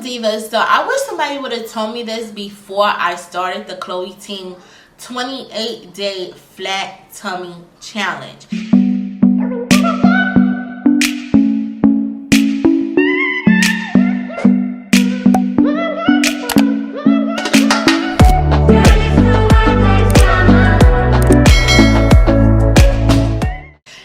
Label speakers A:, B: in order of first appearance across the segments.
A: Divas, so I wish somebody would have told me this before I started the Chloe Ting 28-day flat tummy challenge.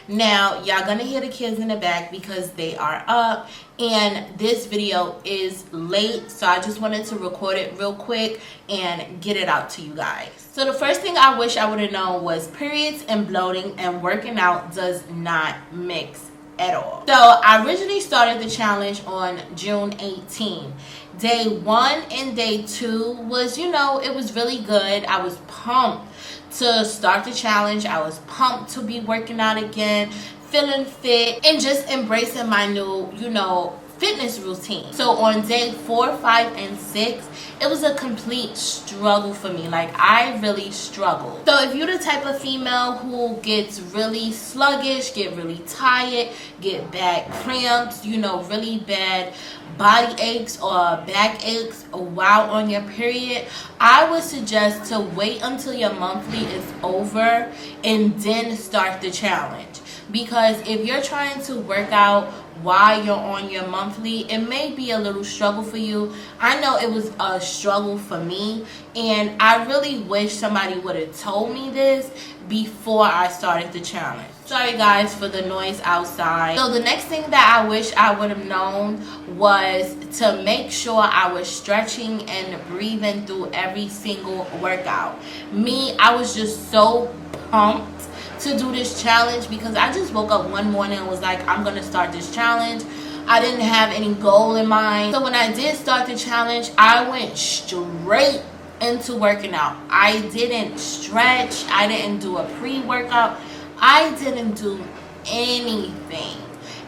A: Now, y'all gonna hear the kids in the back because they are up and this video is late, so I just wanted to record it real quick and get it out to you guys. So the first thing I wish I would have known was periods and bloating and working out does not mix at all. So I originally started the challenge on June 18. Day 1 and day 2 was, you know, it was really good. I was pumped to start the challenge. I was pumped to be working out again, feeling fit, and just embracing my new, you know, fitness routine. So on day 4, 5, and 6, it was a complete struggle for me. Like, I really struggled. So if you're the type of female who gets really sluggish, get really tired, get back cramps, you know, really bad body aches or back aches while on your period, I would suggest to wait until your monthly is over and then start the challenge. Because if you're trying to work out while you're on your monthly, it may be a little struggle for you. I know it was a struggle for me, and I really wish somebody would have told me this before I started the challenge. Sorry guys for the noise outside. So the next thing that I wish I would have known was to make sure I was stretching and breathing through every single workout. Me, I was just so pumped to do this challenge because I just woke up one morning and was like, I'm gonna start this challenge. I didn't have any goal in mind. So when I did start the challenge, I went straight into working out. I didn't stretch, I didn't do a pre-workout, I didn't do anything.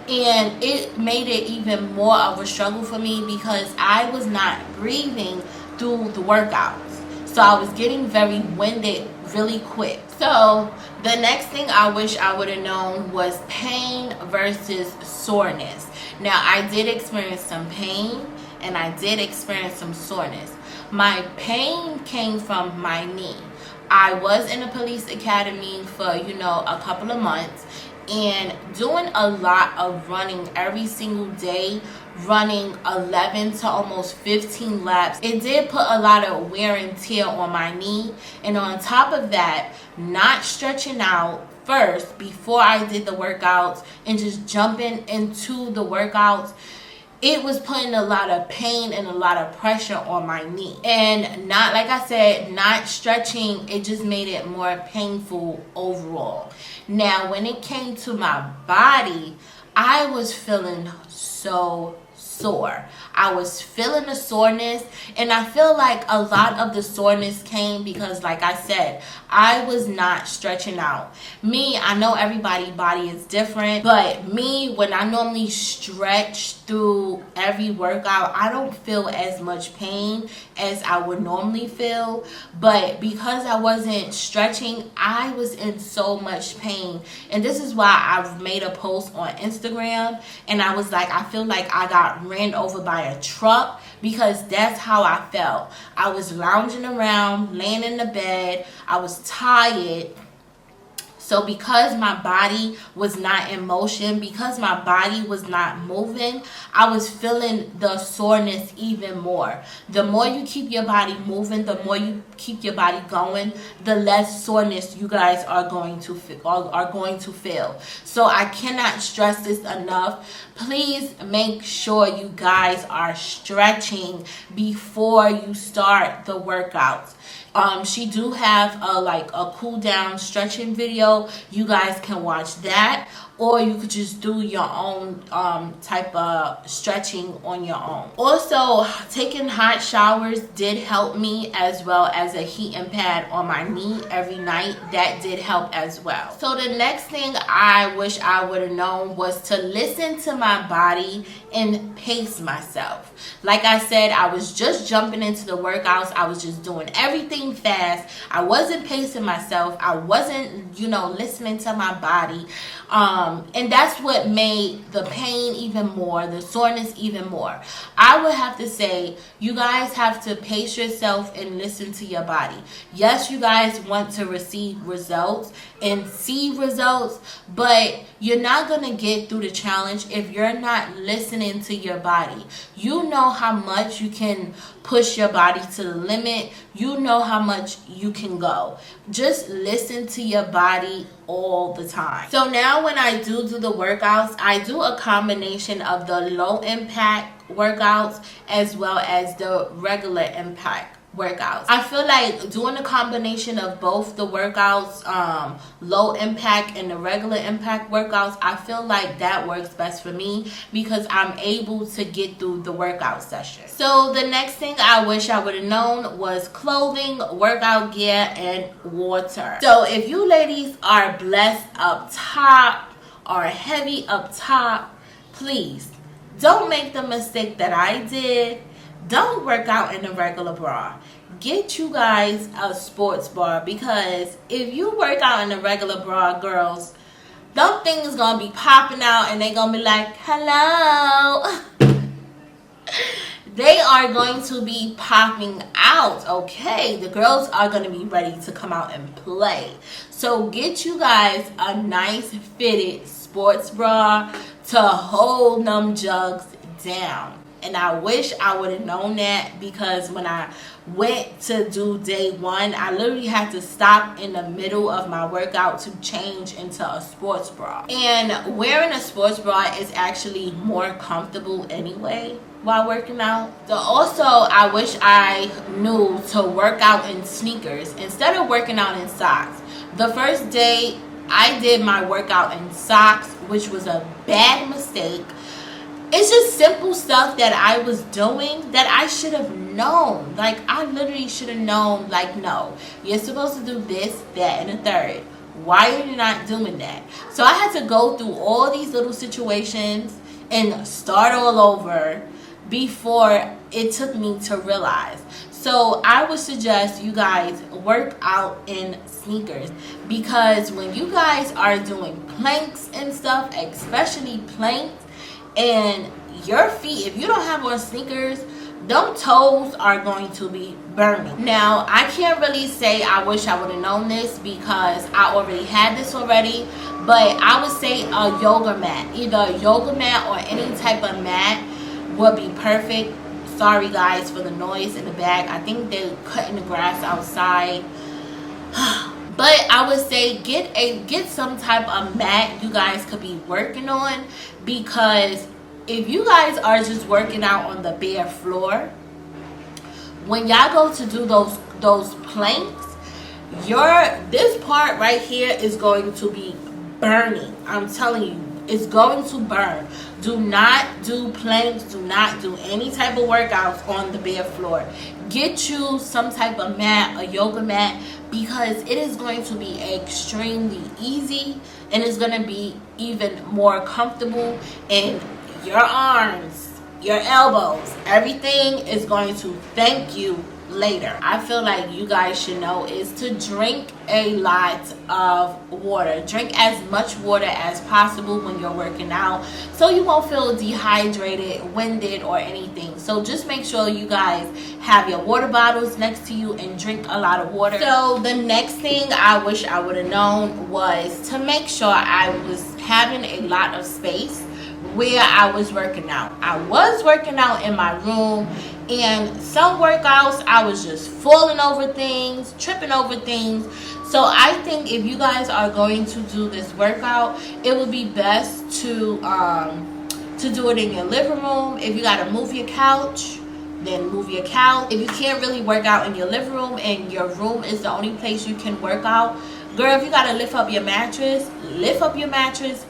A: And it made it even more of a struggle for me because I was not breathing through the workouts. So I was getting very winded really quick. So the next thing I wish I would have known was pain versus soreness. Now, I did experience some pain and I did experience some soreness. My pain came from my knee. I was in a police academy for, you know, a couple of months and doing a lot of running every single day, running 11 to almost 15 laps. It did put a lot of wear and tear on my knee, and on top of that, not stretching out first before I did the workouts and just jumping into the workouts, it was putting a lot of pain and a lot of pressure on my knee. And not, like I said, not stretching, it just made it more painful overall. Now, when it came to my body, I was feeling so sore. I was feeling the soreness, and I feel like a lot of the soreness came because, like I said, I was not stretching out. Me, I know everybody's body is different, but me, when I normally stretch through every workout, I don't feel as much pain as I would normally feel. But because I wasn't stretching, I was in so much pain. And this is why I've made a post on Instagram, and I was like, I feel like I got ran over by a truck, because that's how I felt. I was lounging around, laying in the bed, I was tired. So because my body was not in motion, because my body was not moving, I was feeling the soreness even more. The more you keep your body moving, the more you keep your body going, the less soreness you guys are going to feel. So I cannot stress this enough. Please make sure you guys are stretching before you start the workouts. She do have a cool down stretching video. You guys can watch that, or you could just do your own type of stretching on your own. Also, taking hot showers did help me, as well as a heating pad on my knee every night. That did help as well. So the next thing I wish I would have known was to listen to my body and pace myself. Like I said, I was just jumping into the workouts. I was just doing everything fast. I wasn't pacing myself. I wasn't, you know, listening to my body. And that's what made the pain even more, the soreness even more. I would have to say, you guys have to pace yourself and listen to your body. Yes, you guys want to receive results and see results, but you're not going to get through the challenge if you're not listening to your body. You know how much you can push your body to the limit. You know how much you can go. Just listen to your body all the time. So now when I do the workouts, I do a combination of the low impact workouts as well as the regular impact workouts. I feel like doing a combination of both the workouts, low impact and the regular impact workouts, I feel like that works best for me because I'm able to get through the workout session. So the next thing I wish I would have known was clothing, workout gear, and water. So if you ladies are blessed up top or heavy up top, please don't make the mistake that I did. Don't work out in a regular bra. Get you guys a sports bra, because if you work out in a regular bra, girls, them things gonna be popping out and they gonna be like, hello. They are going to be popping out, okay? The girls are going to be ready to come out and play. So get you guys a nice fitted sports bra to hold them jugs down. And I wish I would have known that, because when I went to do day one, I literally had to stop in the middle of my workout to change into a sports bra. And wearing a sports bra is actually more comfortable anyway while working out. So also, I wish I knew to work out in sneakers instead of working out in socks. The first day I did my workout in socks, which was a bad mistake. It's just simple stuff that I was doing that I should have known. Like, I literally should have known, like, no, you're supposed to do this, that, and the third. Why are you not doing that? So I had to go through all these little situations and start all over before it took me to realize. So I would suggest you guys work out in sneakers, because when you guys are doing planks and stuff, especially planks, and your feet, if you don't have on sneakers, them toes are going to be burning. Now, I can't really say I wish I would have known this, because I already had this already, but I would say a yoga mat. Either a yoga mat or any type of mat would be perfect. Sorry guys for the noise in the back. I think they're cutting the grass outside. But I would say get some type of mat you guys could be working on, because if you guys are just working out on the bare floor, when y'all go to do those planks, this part right here is going to be burning. I'm telling you, it's going to burn. Do not do planks. Do not do any type of workouts on the bare floor. Get you some type of mat, a yoga mat, because it is going to be extremely easy and it's going to be even more comfortable, and your arms, your elbows, everything is going to thank you later. I feel like you guys should know is to drink a lot of water. Drink as much water as possible when you're working out, so you won't feel dehydrated, winded, or anything. So just make sure you guys have your water bottles next to you and drink a lot of water. So the next thing I wish I would have known was to make sure I was having a lot of space where I was working out. I was working out in my room, and some workouts I was just falling over things, tripping over things. So I think if you guys are going to do this workout, it would be best to do it in your living room. If you gotta move your couch, then move your couch. If you can't really work out in your living room and your room is the only place you can work out, girl, if you gotta lift up your mattress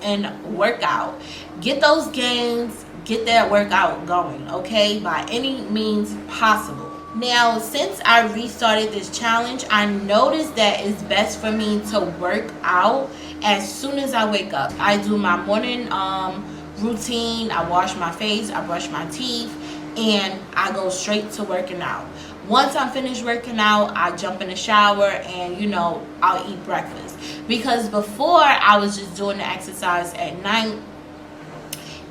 A: and work out. Get those gains, get that workout going, okay, by any means possible. Now, since I restarted this challenge, I noticed that it's best for me to work out as soon as I wake up. I do my morning routine, I wash my face, I brush my teeth, and I go straight to working out. Once I'm finished working out, I jump in the shower and, you know, I'll eat breakfast. Because before, I was just doing the exercise at night.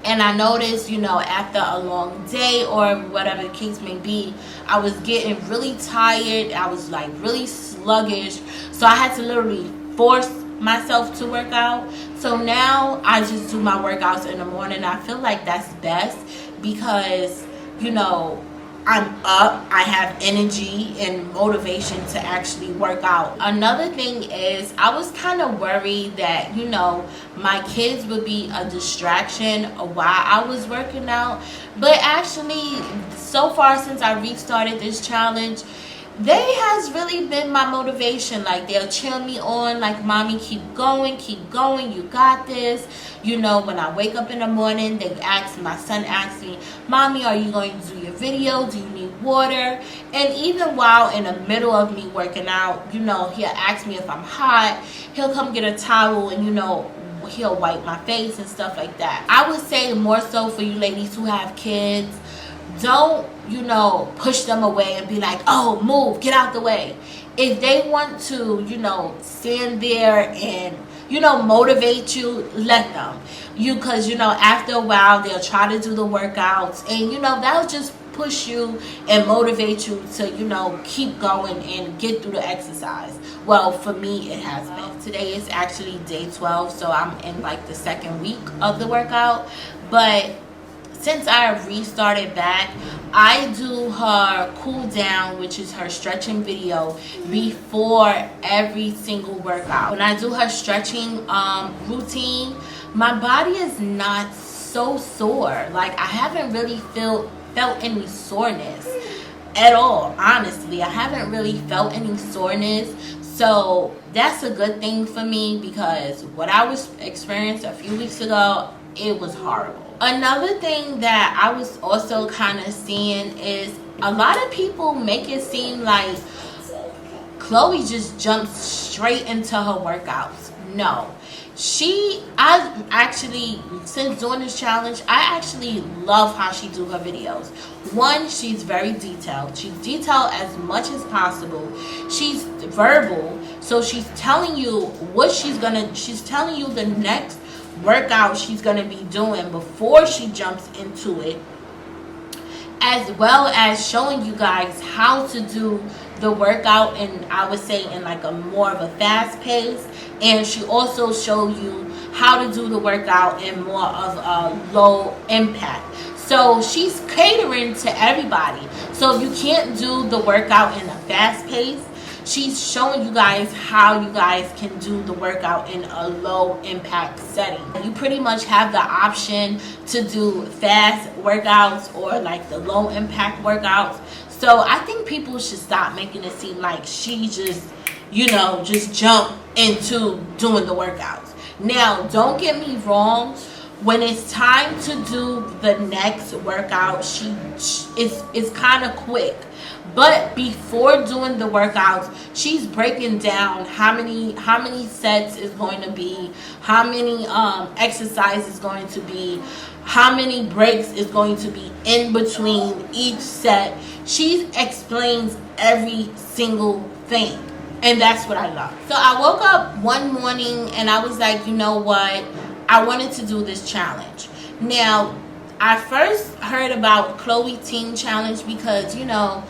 A: And I noticed, you know, after a long day or whatever the case may be, I was getting really tired. I was like really sluggish. So I had to literally force myself to work out. So now I just do my workouts in the morning. I feel like that's best because, you know, I'm up, I have energy and motivation to actually work out. Another thing is, I was kind of worried that, you know, my kids would be a distraction while I was working out. But actually, so far since I restarted this challenge, they has really been my motivation. Like, they'll cheer me on, like, mommy, keep going, you got this. You know, when I wake up in the morning, my son asks me, mommy, are you going to do your video? Do you need water? And even while in the middle of me working out, you know, he'll ask me if I'm hot. He'll come get a towel and, you know, he'll wipe my face and stuff like that. I would say more so for you ladies who have kids, don't, you know, push them away and be like, oh, move, get out the way. If they want to, you know, stand there and, you know, motivate you, let them. Because, you know, after a while, they'll try to do the workouts. And, you know, that'll just push you and motivate you to, you know, keep going and get through the exercise. Well, for me, it has been. Today is actually day 12, so I'm in, like, the second week of the workout. But since I restarted back, I do her cool down, which is her stretching video, before every single workout. When I do her stretching routine, my body is not so sore. Like, I haven't really felt any soreness at all. Honestly, I haven't really felt any soreness. So that's a good thing for me, because what I was experiencing a few weeks ago, it was horrible. Another thing that I was also kind of seeing is a lot of people make it seem like Chloe just jumps straight into her workouts. No. I actually, since doing this challenge, I actually love how she do her videos. One, she's very detailed. She's detailed as much as possible. She's verbal, so she's telling you what she's telling you the next workout she's going to be doing before she jumps into it, as well as showing you guys how to do the workout, and I would say in like a more of a fast pace. And she also shows you how to do the workout in more of a low impact. So she's catering to everybody. So if you can't do the workout in a fast pace, she's showing you guys how you guys can do the workout in a low impact setting. You pretty much have the option to do fast workouts or like the low impact workouts. So I think people should stop making it seem like she just, you know, just jump into doing the workouts. Now, don't get me wrong. When it's time to do the next workout, it's kind of quick. But before doing the workouts, she's breaking down how many sets is going to be, how many exercises is going to be, how many breaks is going to be in between each set. She explains every single thing, and that's what I love. So I woke up one morning and I was like, you know what? I wanted to do this challenge. Now, I first heard about Chloe Ting challenge because, you know,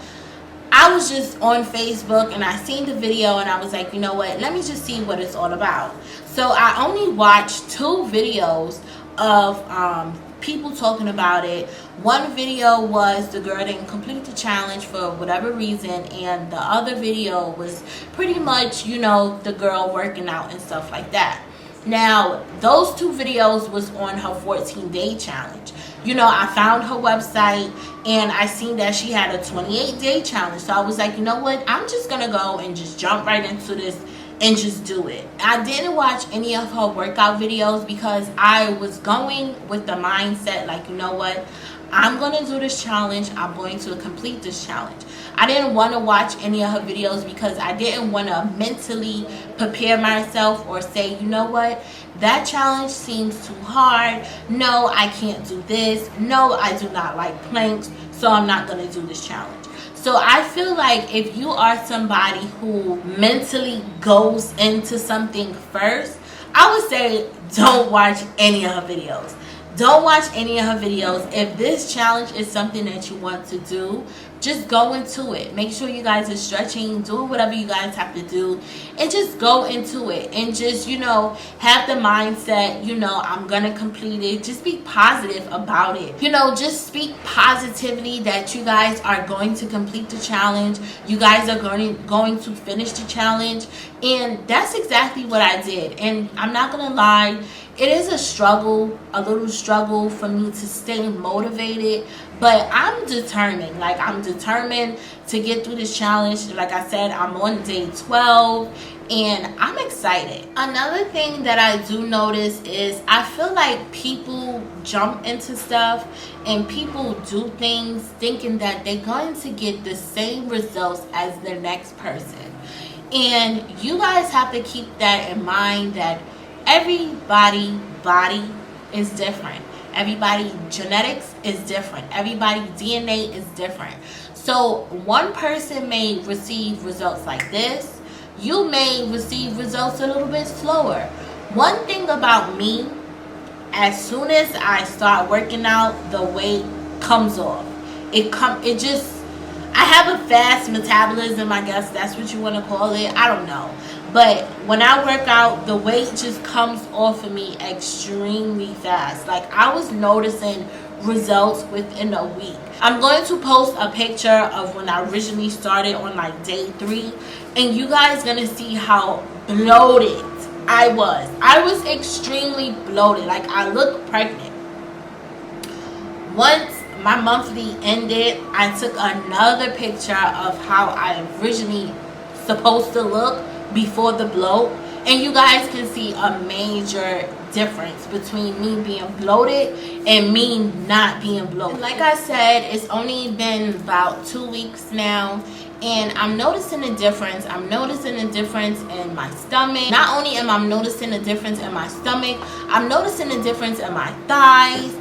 A: I was just on Facebook and I seen the video and I was like, you know what, let me just see what it's all about. So I only watched 2 videos of people talking about it. One video was the girl didn't complete the challenge for whatever reason, and the other video was pretty much, you know, the girl working out and stuff like that. Now, those 2 videos was on her 14-day challenge. You know, I found her website and I seen that she had a 28-day challenge. So I was like, you know what? I'm just going to go and just jump right into this and just do it. I didn't watch any of her workout videos because I was going with the mindset like, you know what? I'm going to do this challenge. I'm going to complete this challenge. I didn't want to watch any of her videos because I didn't want to mentally prepare myself or say, you know what, that challenge seems too hard. No, I can't do this. No, I do not like planks, so I'm not going to do this challenge. So I feel like if you are somebody who mentally goes into something first, I would say don't watch any of her videos. Don't watch any of her videos. If this challenge is something that you want to do, just go into it. Make sure you guys are stretching, doing whatever you guys have to do, and just go into it. And just, you know, have the mindset, you know, I'm gonna complete it. Just be positive about it. You know, just speak positively that you guys are going to complete the challenge. You guys are going to finish the challenge. And that's exactly what I did. And I'm not gonna lie, it is a struggle, a little struggle for me to stay motivated, but I'm determined. Like, I'm determined to get through this challenge. Like I said, I'm on day 12 and I'm excited. Another thing that I do notice is I feel like people jump into stuff and people do things thinking that they're going to get the same results as the next person. And you guys have to keep that in mind, that everybody's body is different. Everybody genetics is different. Everybody DNA is different. So one person may receive results like this. You may receive results a little bit slower. One thing about me, as soon as I start working out, the weight comes off. I have a fast metabolism, I guess that's what you want to call it. I don't know. But when I work out, the weight just comes off of me extremely fast. Like, I was noticing results within a week. I'm going to post a picture of when I originally started on like day 3. And you guys gonna see how bloated I was. I was extremely bloated. Like, I looked pregnant. Once my monthly ended, I took another picture of how I originally supposed to look before the bloat, and you guys can see a major difference between me being bloated and me not being bloated. Like I said, it's only been about 2 weeks now, and I'm noticing a difference. I'm noticing a difference in my stomach. Not only am I noticing a difference in my stomach, I'm noticing a difference in my thighs.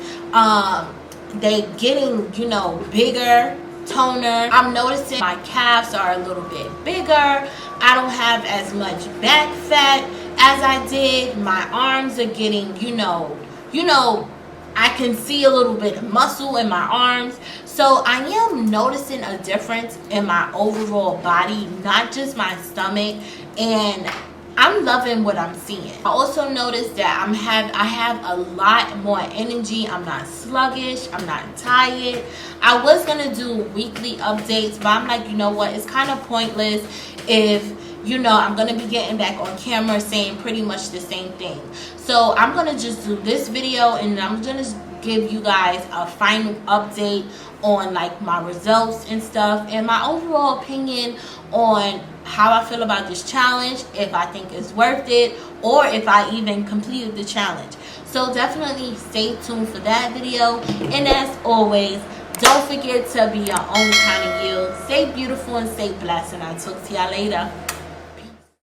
A: They getting, you know, bigger, toner. I'm noticing my calves are a little bit bigger. I don't have as much back fat as I did. My arms are getting, you know, I can see a little bit of muscle in my arms. So I am noticing a difference in my overall body, not just my stomach, and I'm loving what I'm seeing. I also noticed that I have a lot more energy. I'm not sluggish. I'm not tired. I was gonna do weekly updates, but I'm like, you know what? It's kind of pointless if, you know, I'm gonna be getting back on camera saying pretty much the same thing. So I'm gonna just do this video, and I'm gonna give you guys a final update on like my results and stuff, and my overall opinion on how I feel about this challenge, if I think it's worth it, or if I even completed the challenge. So definitely stay tuned for that video. And as always, don't forget to be your own kind of you. Stay beautiful and stay blessed, and I'll talk to y'all later.